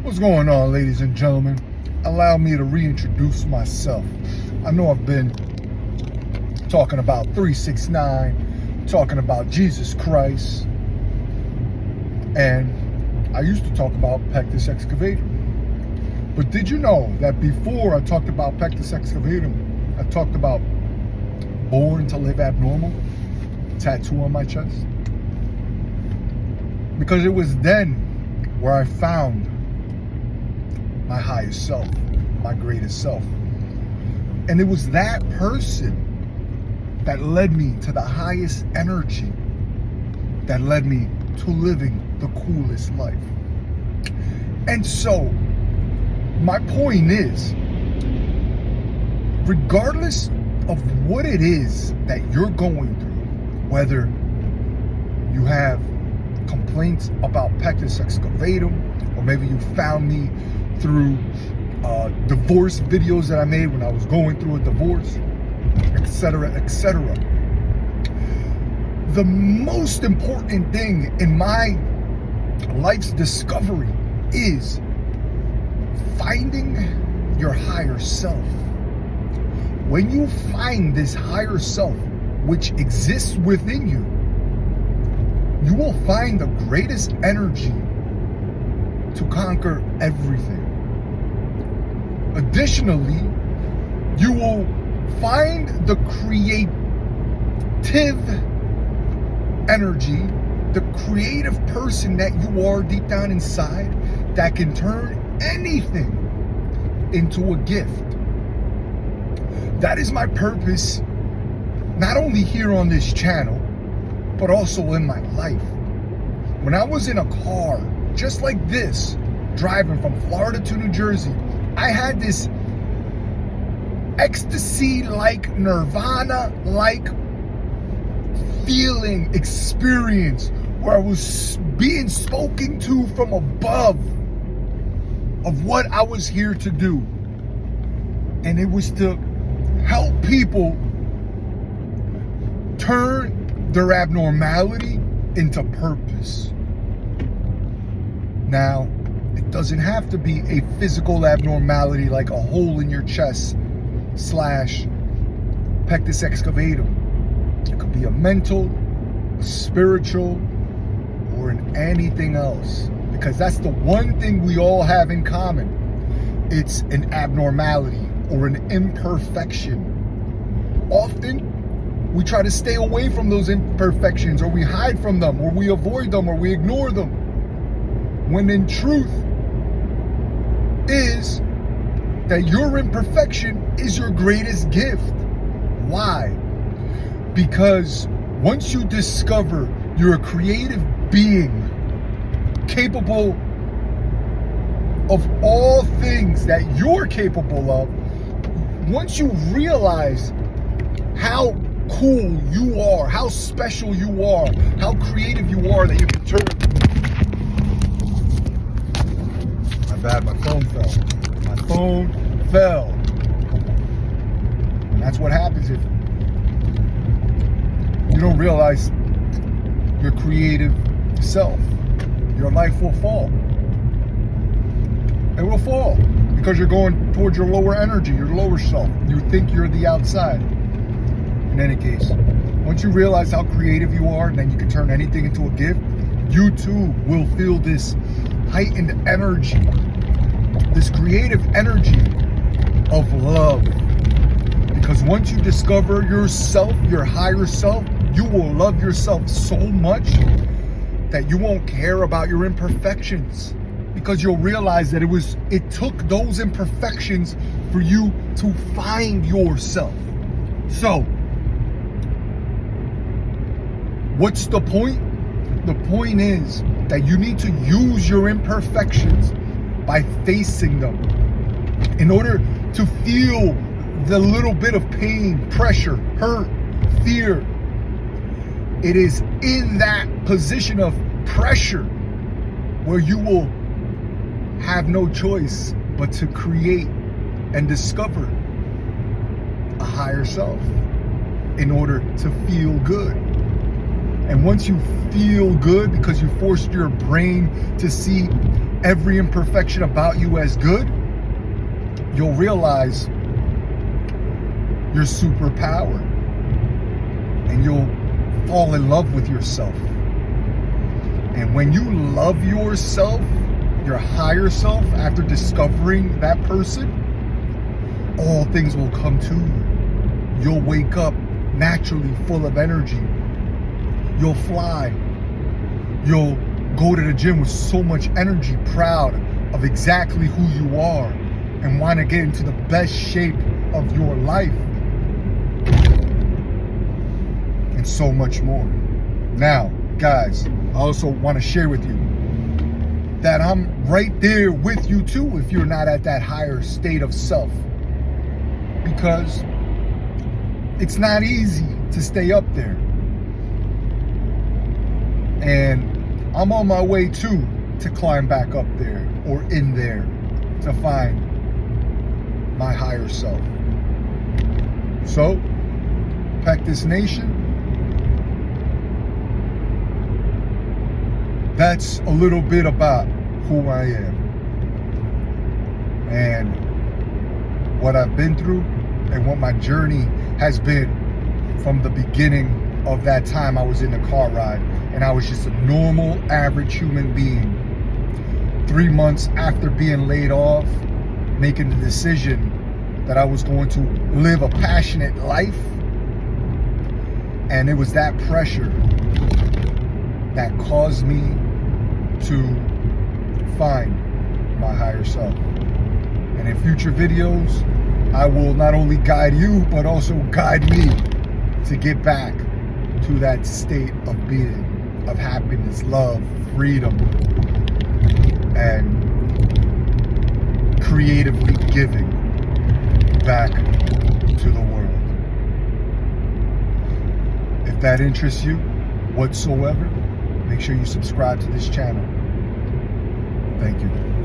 What's going on, ladies and gentlemen? Allow me to reintroduce myself. I know I've been talking about 369, talking about Jesus Christ, and I used to talk about Pectus Excavatum. But did you know that before I talked about Pectus Excavatum, I talked about born to live abnormal, tattoo on my chest? Because it was then where I found my highest self, my greatest self. And it was that person that led me to the highest energy, that led me to living the coolest life. And so, my point is, regardless of what it is that you're going through, whether you have complaints about Pectus Excavatum, or maybe you found me through divorce videos that I made when I was going through a divorce, etc., etc. The most important thing in my life's discovery is finding your higher self. When you find this higher self, which exists within you, you will find the greatest energy to conquer everything. Additionally, you will find the creative energy, the creative person that you are deep down inside, that can turn anything into a gift. That is my purpose, not only here on this channel, but also in my life. When I was in a car, just like this, driving from Florida to New Jersey, I had this ecstasy-like, nirvana-like feeling, experience, where I was being spoken to from above of what I was here to do. And it was to help people turn their abnormality into purpose. Now, it doesn't have to be a physical abnormality like a hole in your chest / Pectus Excavatum. It could be a mental, a spiritual, or in anything else. Because that's the one thing we all have in common. It's an abnormality or an imperfection. Often, we try to stay away from those imperfections, or we hide from them, or we avoid them, or we ignore them. When in truth is that your imperfection is your greatest gift. Why? Because once you discover you're a creative being, capable of all things that you're capable of, once you realize how cool you are, how special you are, how creative you are, that you can turn... My bad, my phone fell. My phone fell. And that's what happens if you don't realize your creative self. Your life will fall. It will fall because you're going towards your lower energy, your lower self. You think you're the outside. In any case, once you realize how creative you are, then you can turn anything into a gift. You too will feel this heightened energy, this creative energy of love. Because once you discover yourself, your higher self, you will love yourself so much that you won't care about your imperfections, because you'll realize that it took those imperfections for you to find yourself. So, what's the point? The point is that you need to use your imperfections by facing them in order to feel the little bit of pain, pressure, hurt, fear. It is in that position of pressure where you will have no choice but to create and discover a higher self in order to feel good. And once you feel good because you forced your brain to see every imperfection about you as good, you'll realize your superpower. And you'll fall in love with yourself. And when you love yourself, your higher self, after discovering that person, all things will come to you. You'll wake up naturally full of energy. You'll fly. You'll go to the gym with so much energy, proud of exactly who you are, and want to get into the best shape of your life. And so much more. Now, guys, I also want to share with you that I'm right there with you too if you're not at that higher state of self. Because it's not easy to stay up there. And I'm on my way too to climb back up there or in there to find my higher self. So, Pectus Nation, that's a little bit about who I am and what I've been through and what my journey has been from the beginning of that time I was in a car ride and I was just a normal, average human being. 3 months after being laid off, making the decision that I was going to live a passionate life. And it was that pressure that caused me to find my higher self. And in future videos, I will not only guide you, but also guide me to get back to that state of being, of happiness, love, freedom, and creatively giving back to the world. If that interests you whatsoever, make sure you subscribe to this channel. Thank you.